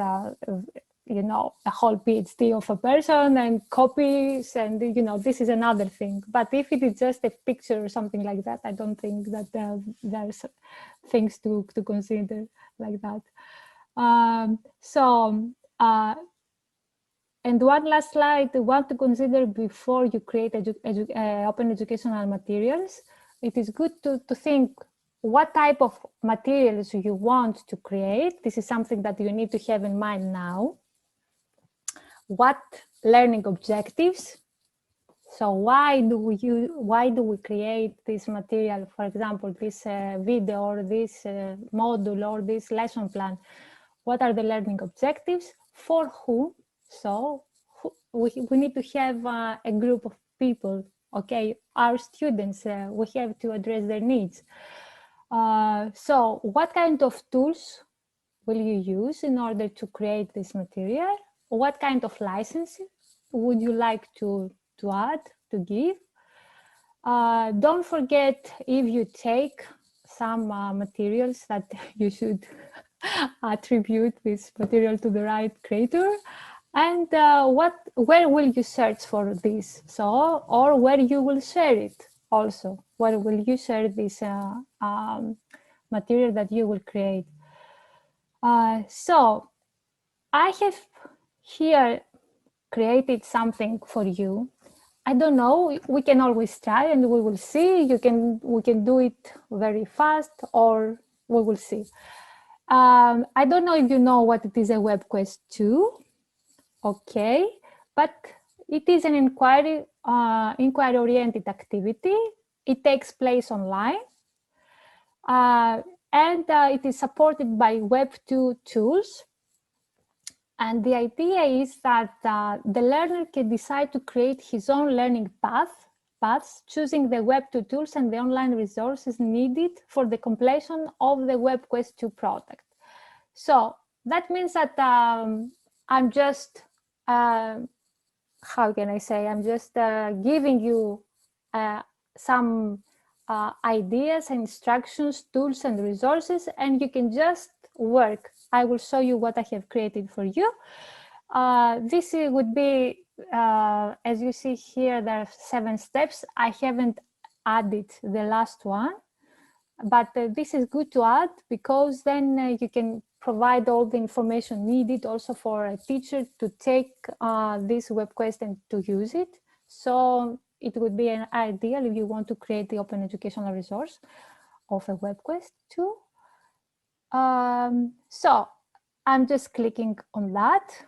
you know, a whole PhD of a person and copies, and you know, this is another thing. But if it is just a picture or something like that, I don't think that there's things to consider like that. And one last slide I want to consider before you create open educational materials. It is good to think what type of materials you want to create. This is something that you need to have in mind now. What learning objectives? So why do we create this material? For example, this video or this module or this lesson plan. What are the learning objectives? For whom? So we need to have a group of people, okay? Our students, we have to address their needs. So what kind of tools will you use in order to create this material? What kind of licenses would you like to add, to give? Don't forget, if you take some materials, that you should attribute this material to the right creator. And where will you search for this? So, or where you will share it also. Where will you share this material that you will create? So I have here created something for you. I don't know, we can always try and we will see. We can do it very fast, or we will see. I don't know if you know what it is, a Webquests 2. Okay, but it is an inquiry-oriented activity. It takes place online. And it is supported by Web2 tools. And the idea is that the learner can decide to create his own learning paths, choosing the Web2 tools and the online resources needed for the completion of the Webquests 2 product. So that means that I'm just, how can I say, I'm just giving you some ideas and instructions, tools and resources, and you can just work. I will show you what I have created for you. This would be, as you see here, there are 7 steps. I haven't added the last one. but this is good to add because then you can provide all the information needed also for a teacher to take this web quest and to use it. So it would be an ideal if you want to create the open educational resource of a web quest too. So I'm just clicking on that.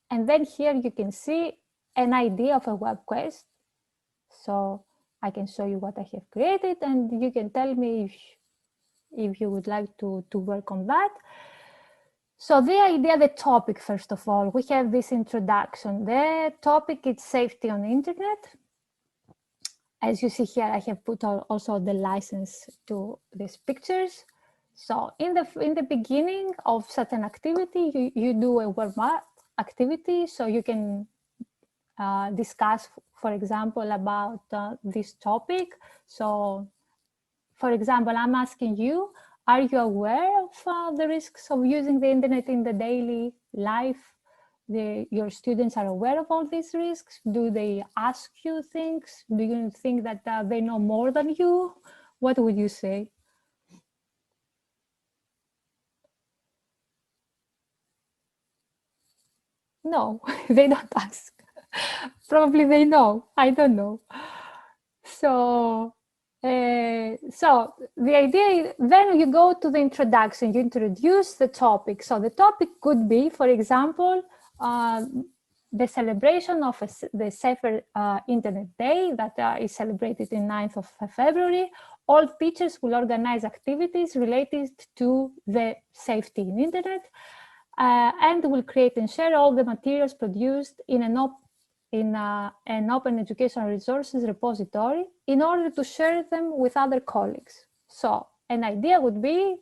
And then here you can see an idea of a web quest. So I can show you what I have created and you can tell me if you would like to work on that. So the idea, the topic, first of all, we have this introduction. The topic is safety on the internet. As you see here, I have put also the license to these pictures. So in the beginning of such an activity, you do a warm-up activity, so you can discuss, for example, about this topic. So, for example, I'm asking you, are you aware of the risks of using the internet in the daily life? Your students are aware of all these risks? Do they ask you things? Do you think that they know more than you? What would you say? No, they don't ask. Probably they know. I don't know. So the idea is then you go to the introduction, you introduce the topic. So the topic could be, for example, the celebration of the Safer Internet Day that is celebrated in 9th of February. All teachers will organize activities related to the safety in internet and will create and share all the materials produced in an open educational resources repository in order to share them with other colleagues. So an idea would be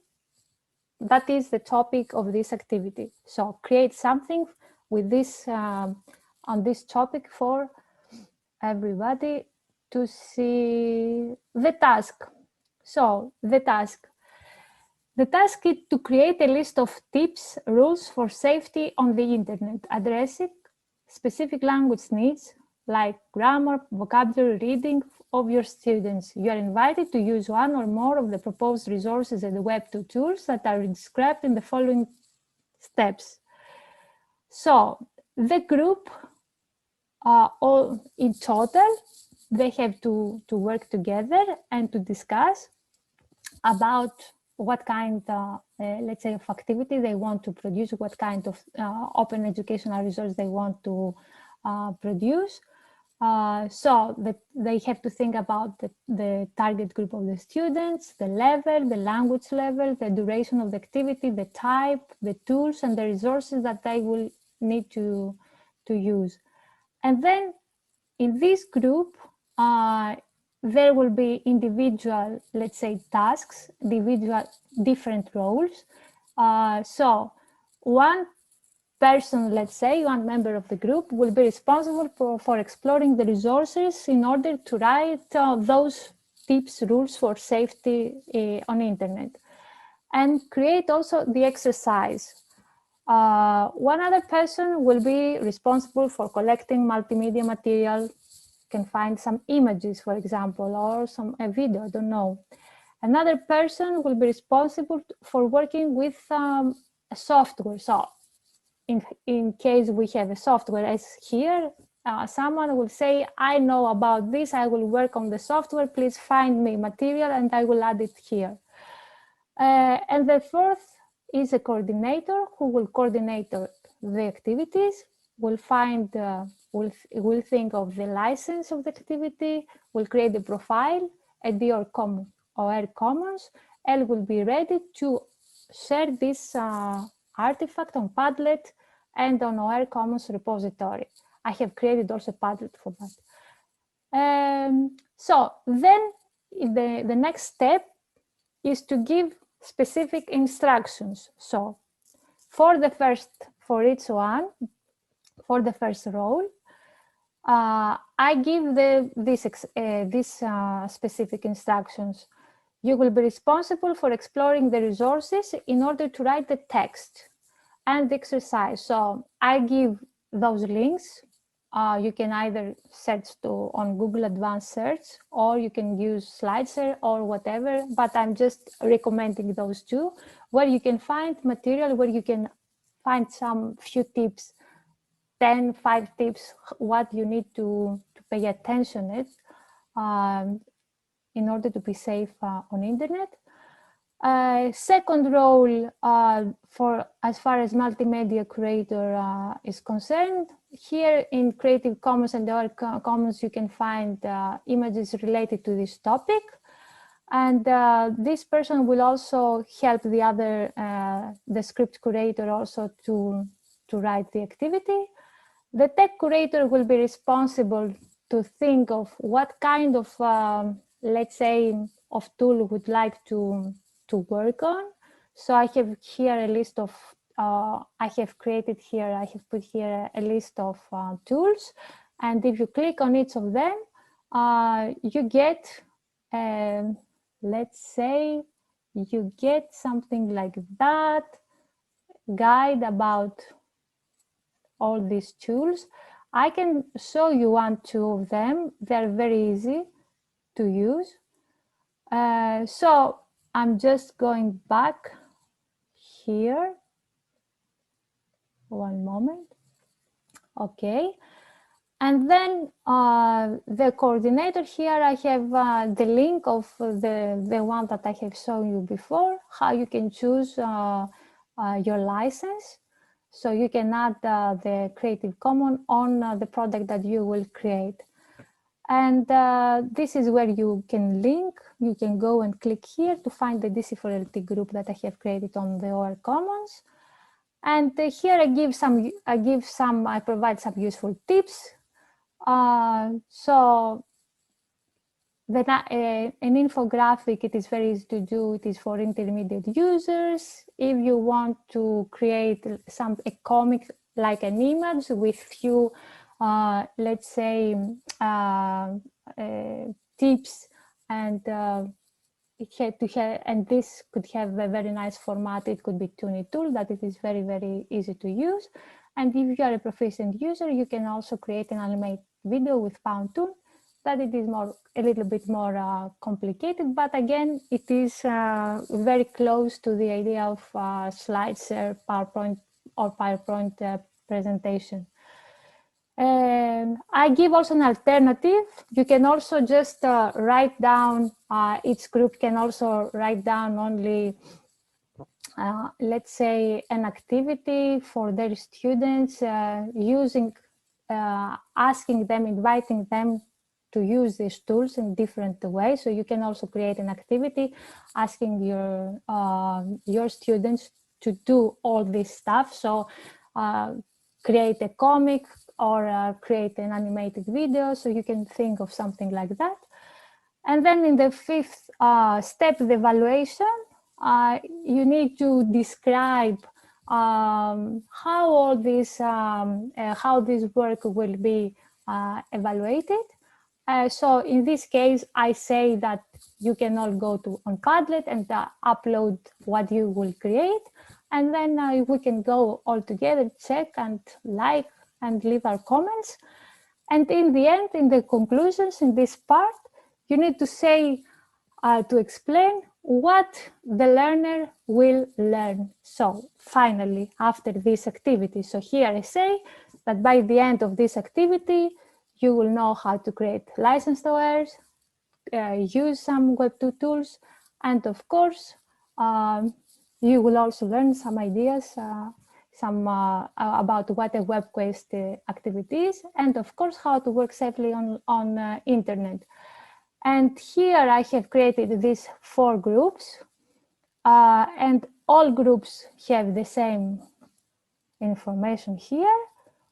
that is the topic of this activity. So create something with this on this topic for everybody to see the task. So the task is to create a list of tips, rules for safety on the internet, addressing specific language needs like grammar, vocabulary, reading of your students. You are invited to use one or more of the proposed resources and the Web2 tools that are described in the following steps. So the group, all in total, they have to work together and to discuss about what kind, let's say, of activity they want to produce, what kind of open educational resource they want to produce. So that they have to think about the target group of the students, the level, the language level, the duration of the activity, the type, the tools, and the resources that they will need to use. And then in this group, there will be individual, let's say, tasks, different roles. So one person, let's say, one member of the group will be responsible for exploring the resources in order to write those tips, rules for safety on internet, and create also the exercise. One other person will be responsible for collecting multimedia material. You can find some images, for example, or a video, I don't know. Another person will be responsible for working with a software. So in case we have a software as here, someone will say, I know about this, I will work on the software, please find me material and I will add it here. And the fourth is a coordinator who will coordinate the activities, will find, will think of the license of the activity, will create a profile at the OER Commons, and will be ready to share this artifact on Padlet and on OER Commons repository. I have created also Padlet for that. So then the next step is to give specific instructions. So for each one, for the first role, I give these specific instructions. You will be responsible for exploring the resources in order to write the text and the exercise. So I give those links you can either search on Google Advanced Search, or you can use SlideShare or whatever, but I'm just recommending those two, where you can find material, where you can find some few tips, 5 tips, what you need to pay attention it in order to be safe on internet. Second role, for as far as multimedia creator is concerned, here in Creative Commons and OER Commons, you can find images related to this topic. And this person will also help the other, the script curator also to write the activity. The tech curator will be responsible to think of what kind of, let's say, of tool would like to work on. So I have here a list of, I have created here, I have put here a list of tools. And if you click on each of them, you get, let's say, you get something like that, guide about all these tools. I can show you 2 of them. They're very easy to use. So I'm just going back here. One moment. Okay. And then the coordinator here, I have the link of the one that I have shown you before, how you can choose your license. So you can add the Creative Commons on the product that you will create. And this is where you can link. You can go and click here to find the DC4LT group that I have created on the OER Commons. And here I provide some useful tips. So an infographic, it is very easy to do. It is for intermediate users. If you want to create a comic, like an image with few, let's say, tips, and and this could have a very nice format. It could be Tool that it is very, very easy to use. And if you are a proficient user, you can also create an animated video with Tool. That it is a little bit more complicated, but again, it is very close to the idea of SlideShare, PowerPoint, or PowerPoint presentation. And I give also an alternative. You can also just write down, each group can also write down only, let's say, an activity for their students, asking them, inviting them to use these tools in different ways. So you can also create an activity asking your students to do all this stuff. So create a comic or create an animated video. So you can think of something like that. And then in the 5th step, the evaluation, you need to describe how all this, how this work will be evaluated. So in this case, I say that you can all go on Padlet and upload what you will create. And then we can go all together, check and like and leave our comments. And in the end, in the conclusions, in this part, you need to say, to explain what the learner will learn. So finally, after this activity, so here I say that by the end of this activity, you will know how to create licensed OERs, use some Web2 tools, and of course, you will also learn some ideas, about what a Webquest activity is, and of course, how to work safely on internet. And here I have created these 4 groups, and all groups have the same information here,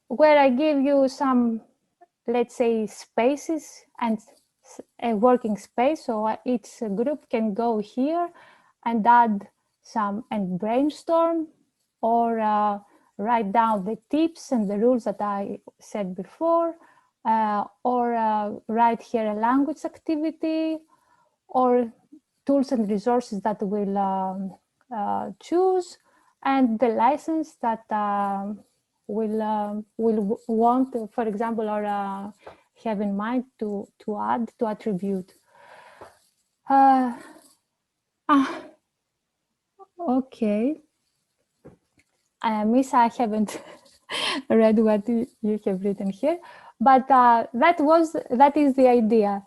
where I give you some, let's say, spaces and a working space. So each group can go here and add some and brainstorm, or write down the tips and the rules that I said before, or write here a language activity, or tools and resources that we'll choose, and the license that will want, for example, or have in mind to add to attribute. Okay. Miss, I haven't read what you have written here, but that is the idea.